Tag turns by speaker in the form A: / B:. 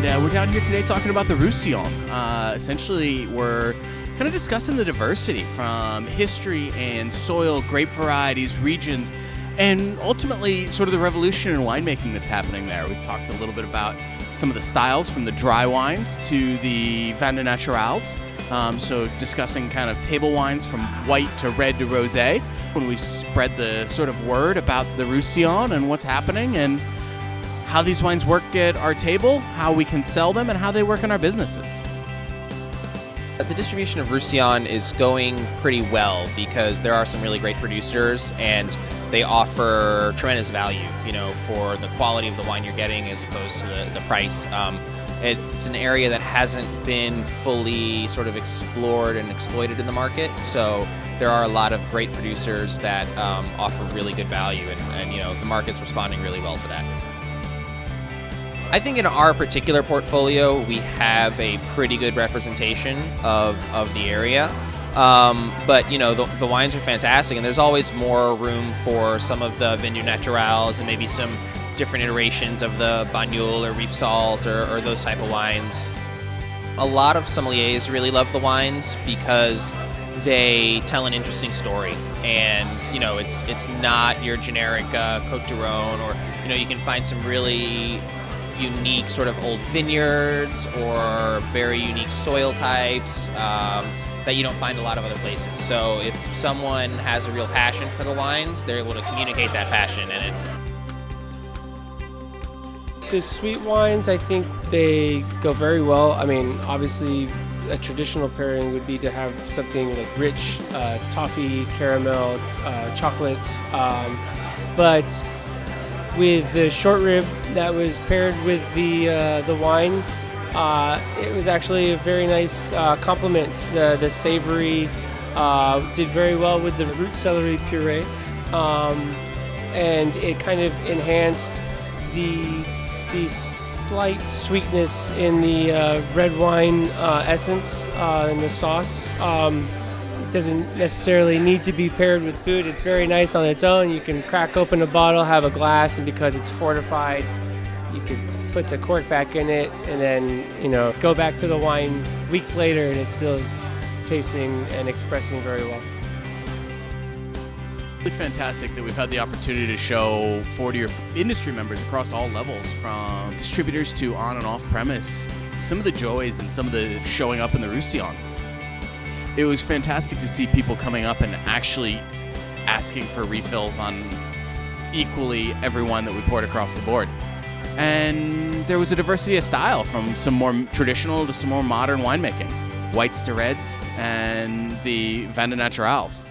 A: and we're down here today talking about the Roussillon. Essentially, we're kind of discussing the diversity from history and soil, grape varieties, regions, and ultimately sort of the revolution in winemaking that's happening there. We've talked a little bit about some of the styles from the dry wines to the vin de naturals. So discussing kind of table wines from white to red to rosé. When we spread the sort of word about the Roussillon and what's happening and how these wines work at our table, how we can sell them, and how they work in our businesses.
B: The distribution of Roussillon is going pretty well because there are some really great producers and they offer tremendous value, for the quality of the wine you're getting as opposed to the price. It's an area that hasn't been fully sort of explored and exploited in the market, so there are a lot of great producers that offer really good value, and the market's responding really well to that. I think in our particular portfolio, we have a pretty good representation of the area. But the wines are fantastic, and there's always more room for some of the vin de naturals and maybe some different iterations of the bagnole or reef salt or those type of wines. A lot of sommeliers really love the wines because they tell an interesting story, and it's not your generic Côte du Rhône, or you can find some really unique sort of old vineyards or very unique soil types that you don't find a lot of other places. So if someone has a real passion for the wines, they're able to communicate that passion in it.
C: The sweet wines, I think they go very well. I mean, obviously a traditional pairing would be to have something like rich toffee, caramel, chocolate, but with the short rib that was paired with the wine, it was actually a very nice complement. The savory did very well with the root celery puree, and it kind of enhanced the slight sweetness in the red wine essence in the sauce. It doesn't necessarily need to be paired with food. It's very nice on its own. You can crack open a bottle, have a glass, and because it's fortified, you can put the cork back in it and then, go back to the wine weeks later and it still is tasting and expressing very well.
A: Really fantastic that we've had the opportunity to show 40 or industry members across all levels, from distributors to on and off premise, some of the joys and some of the showing up in the Roussillon. It was fantastic to see people coming up and actually asking for refills on equally every wine that we poured across the board. And there was a diversity of style, from some more traditional to some more modern winemaking, whites to reds, and the vin de naturals.